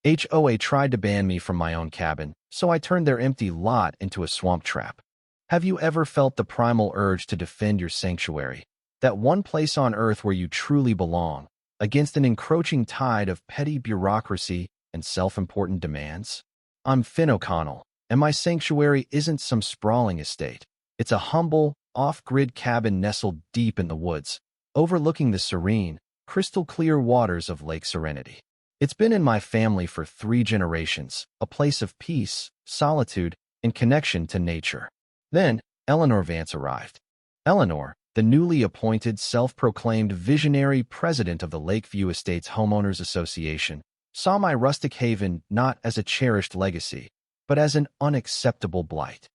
HOA tried to ban me from my own cabin, so I turned their empty lot into a swamp trap. Have you ever felt the primal urge to defend your sanctuary, that one place on earth where you truly belong, against an encroaching tide of petty bureaucracy and self-important demands? I'm Finn O'Connell, and my sanctuary isn't some sprawling estate. It's a humble, off-grid cabin nestled deep in the woods, overlooking the serene, crystal-clear waters of Lake Serenity. It's been in my family for 3 generations, a place of peace, solitude, and connection to nature. Then, Eleanor Vance arrived. Eleanor, the newly appointed self-proclaimed visionary president of the Lakeview Estates Homeowners Association, saw my rustic haven not as a cherished legacy, but as an unacceptable blight.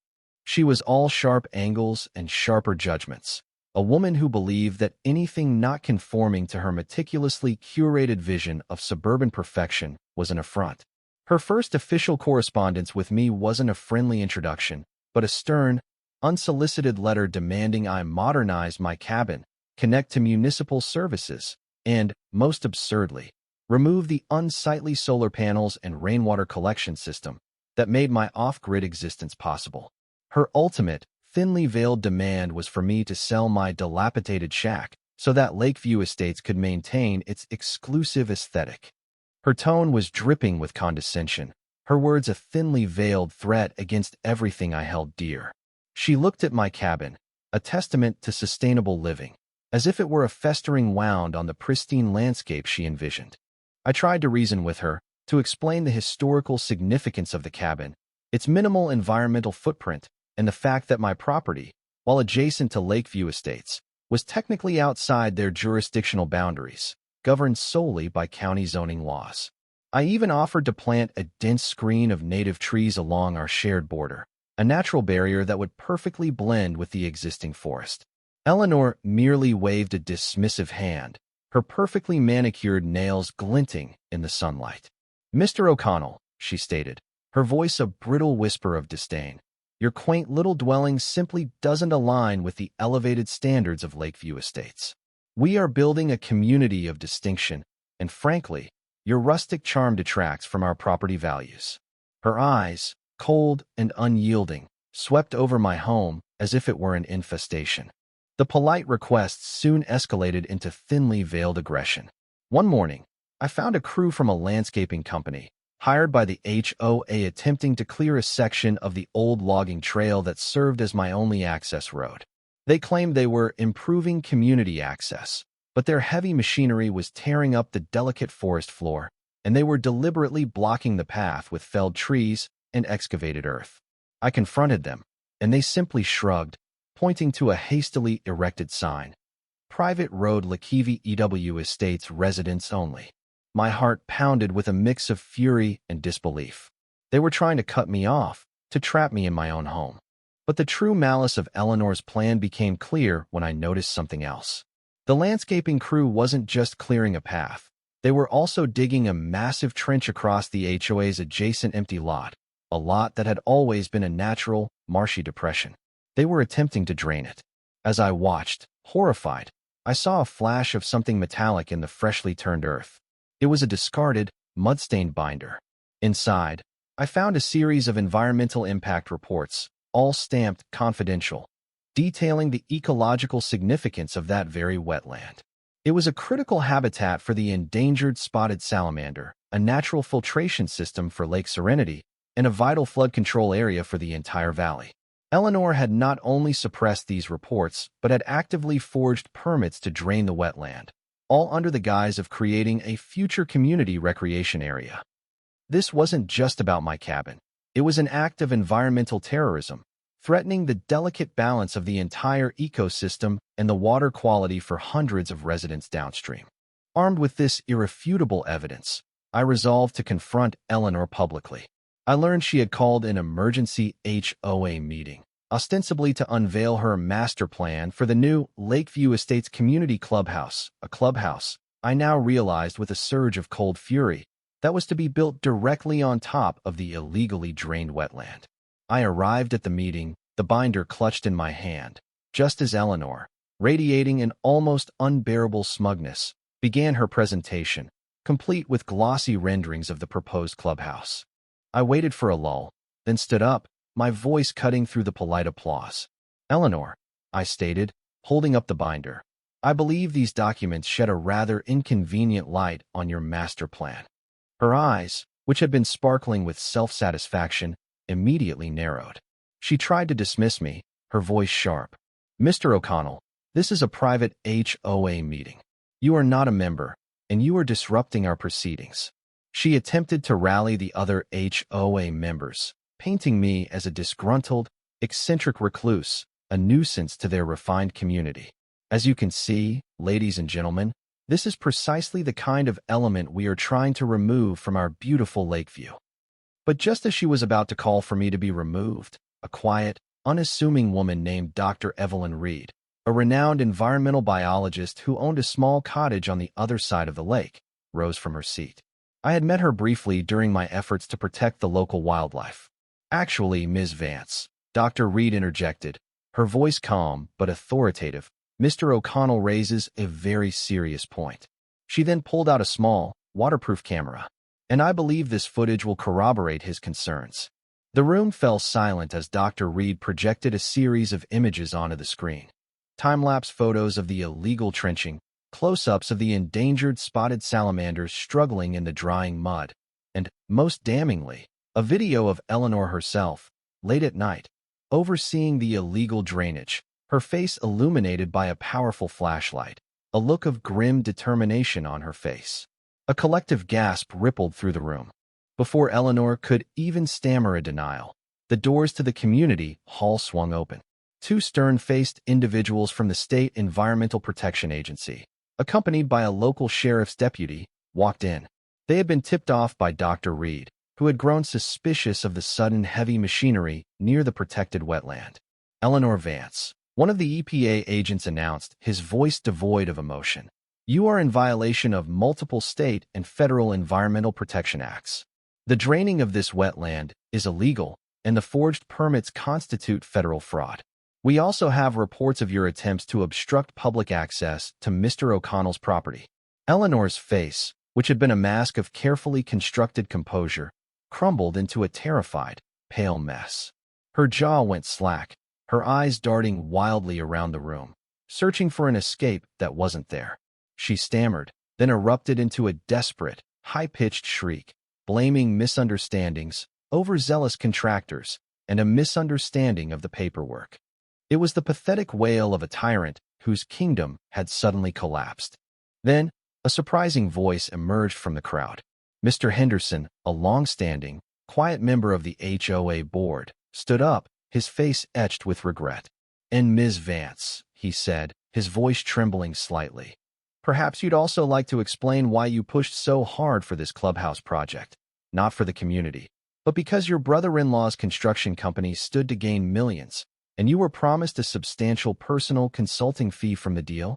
She was all sharp angles and sharper judgments, a woman who believed that anything not conforming to her meticulously curated vision of suburban perfection was an affront. Her first official correspondence with me wasn't a friendly introduction, but a stern, unsolicited letter demanding I modernize my cabin, connect to municipal services, and, most absurdly, remove the unsightly solar panels and rainwater collection system that made my off-grid existence possible. Her ultimate, thinly veiled demand was for me to sell my dilapidated shack so that Lakeview Estates could maintain its exclusive aesthetic. Her tone was dripping with condescension, her words a thinly veiled threat against everything I held dear. She looked at my cabin, a testament to sustainable living, as if it were a festering wound on the pristine landscape she envisioned. I tried to reason with her, to explain the historical significance of the cabin, its minimal environmental footprint, and the fact that my property, while adjacent to Lakeview Estates, was technically outside their jurisdictional boundaries, governed solely by county zoning laws. I even offered to plant a dense screen of native trees along our shared border, a natural barrier that would perfectly blend with the existing forest. Eleanor merely waved a dismissive hand, her perfectly manicured nails glinting in the sunlight. "Mr. O'Connell," she stated, her voice a brittle whisper of disdain, "your quaint little dwelling simply doesn't align with the elevated standards of Lakeview Estates. We are building a community of distinction, and frankly, your rustic charm detracts from our property values." Her eyes, cold and unyielding, swept over my home as if it were an infestation. The polite requests soon escalated into thinly veiled aggression. One morning, I found a crew from a landscaping company, hired by the HOA, attempting to clear a section of the old logging trail that served as my only access road. They claimed they were improving community access, but their heavy machinery was tearing up the delicate forest floor, and they were deliberately blocking the path with felled trees and excavated earth. I confronted them, and they simply shrugged, pointing to a hastily erected sign. "Private Road, Lakeview EW Estates, residents only." My heart pounded with a mix of fury and disbelief. They were trying to cut me off, to trap me in my own home. But the true malice of Eleanor's plan became clear when I noticed something else. The landscaping crew wasn't just clearing a path. They were also digging a massive trench across the HOA's adjacent empty lot, a lot that had always been a natural, marshy depression. They were attempting to drain it. As I watched, horrified, I saw a flash of something metallic in the freshly turned earth. It was a discarded, mud-stained binder. Inside, I found a series of environmental impact reports, all stamped confidential, detailing the ecological significance of that very wetland. It was a critical habitat for the endangered spotted salamander, a natural filtration system for Lake Serenity, and a vital flood control area for the entire valley. Eleanor had not only suppressed these reports, but had actively forged permits to drain the wetland, all under the guise of creating a future community recreation area. This wasn't just about my cabin. It was an act of environmental terrorism, threatening the delicate balance of the entire ecosystem and the water quality for hundreds of residents downstream. Armed with this irrefutable evidence, I resolved to confront Eleanor publicly. I learned she had called an emergency HOA meeting, ostensibly to unveil her master plan for the new Lakeview Estates Community Clubhouse, a clubhouse, I now realized with a surge of cold fury, that was to be built directly on top of the illegally drained wetland. I arrived at the meeting, the binder clutched in my hand, just as Eleanor, radiating an almost unbearable smugness, began her presentation, complete with glossy renderings of the proposed clubhouse. I waited for a lull, then stood up, my voice cutting through the polite applause. "Eleanor," I stated, holding up the binder, "I believe these documents shed a rather inconvenient light on your master plan." Her eyes, which had been sparkling with self-satisfaction, immediately narrowed. She tried to dismiss me, her voice sharp. "Mr. O'Connell, this is a private HOA meeting. You are not a member, and you are disrupting our proceedings." She attempted to rally the other HOA members, painting me as a disgruntled, eccentric recluse, a nuisance to their refined community. As you can see, ladies and gentlemen, this is precisely the kind of element we are trying to remove from our beautiful Lakeview. But just as she was about to call for me to be removed, a quiet, unassuming woman named Dr. Evelyn Reed, a renowned environmental biologist who owned a small cottage on the other side of the lake, rose from her seat. I had met her briefly during my efforts to protect the local wildlife. "Actually, Ms. Vance," Dr. Reed interjected, her voice calm but authoritative, "Mr. O'Connell raises a very serious point." She then pulled out a small, waterproof camera, and I believe this footage will corroborate his concerns. The room fell silent as Dr. Reed projected a series of images onto the screen. Time-lapse photos of the illegal trenching, close-ups of the endangered spotted salamanders struggling in the drying mud, and, most damningly, a video of Eleanor herself, late at night, overseeing the illegal drainage, her face illuminated by a powerful flashlight, a look of grim determination on her face. A collective gasp rippled through the room. Before Eleanor could even stammer a denial, the doors to the community hall swung open. Two stern-faced individuals from the State Environmental Protection Agency, accompanied by a local sheriff's deputy, walked in. They had been tipped off by Dr. Reed, who had grown suspicious of the sudden heavy machinery near the protected wetland. "Eleanor Vance," one of the EPA agents announced, his voice devoid of emotion, "you are in violation of multiple state and federal environmental protection acts. The draining of this wetland is illegal, and the forged permits constitute federal fraud. We also have reports of your attempts to obstruct public access to Mr. O'Connell's property." Eleanor's face, which had been a mask of carefully constructed composure, crumbled into a terrified, pale mess. Her jaw went slack, her eyes darting wildly around the room, searching for an escape that wasn't there. She stammered, then erupted into a desperate, high-pitched shriek, blaming misunderstandings, overzealous contractors, and a misunderstanding of the paperwork. It was the pathetic wail of a tyrant whose kingdom had suddenly collapsed. Then, a surprising voice emerged from the crowd. Mr. Henderson, a long-standing, quiet member of the HOA board, stood up, his face etched with regret. "And Ms. Vance," he said, his voice trembling slightly, "perhaps you'd also like to explain why you pushed so hard for this clubhouse project, not for the community, but because your brother-in-law's construction company stood to gain millions, and you were promised a substantial personal consulting fee from the deal?"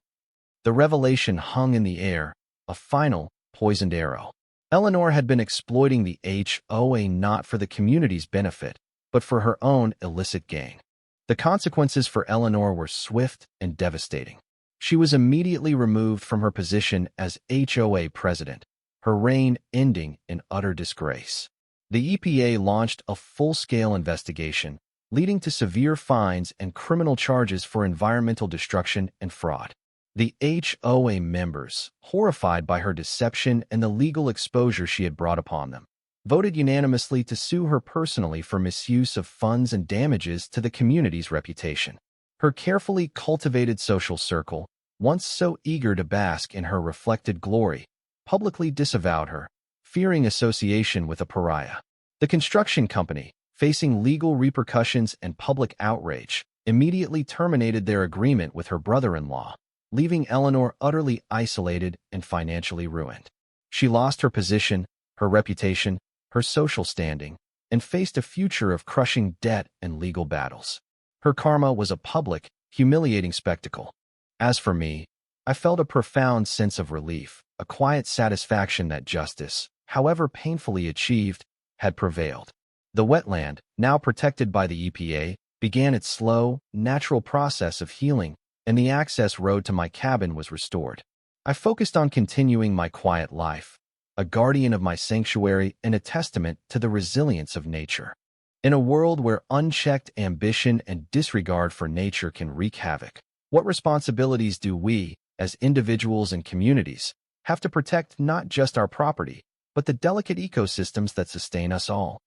The revelation hung in the air, a final, poisoned arrow. Eleanor had been exploiting the HOA not for the community's benefit, but for her own illicit gain. The consequences for Eleanor were swift and devastating. She was immediately removed from her position as HOA president, her reign ending in utter disgrace. The EPA launched a full-scale investigation, leading to severe fines and criminal charges for environmental destruction and fraud. The HOA members, horrified by her deception and the legal exposure she had brought upon them, voted unanimously to sue her personally for misuse of funds and damages to the community's reputation. Her carefully cultivated social circle, once so eager to bask in her reflected glory, publicly disavowed her, fearing association with a pariah. The construction company, facing legal repercussions and public outrage, immediately terminated their agreement with her brother-in-law, leaving Eleanor utterly isolated and financially ruined. She lost her position, her reputation, her social standing, and faced a future of crushing debt and legal battles. Her karma was a public, humiliating spectacle. As for me, I felt a profound sense of relief, a quiet satisfaction that justice, however painfully achieved, had prevailed. The wetland, now protected by the EPA, began its slow, natural process of healing, and the access road to my cabin was restored. I focused on continuing my quiet life, a guardian of my sanctuary and a testament to the resilience of nature. In a world where unchecked ambition and disregard for nature can wreak havoc, what responsibilities do we, as individuals and communities, have to protect not just our property, but the delicate ecosystems that sustain us all?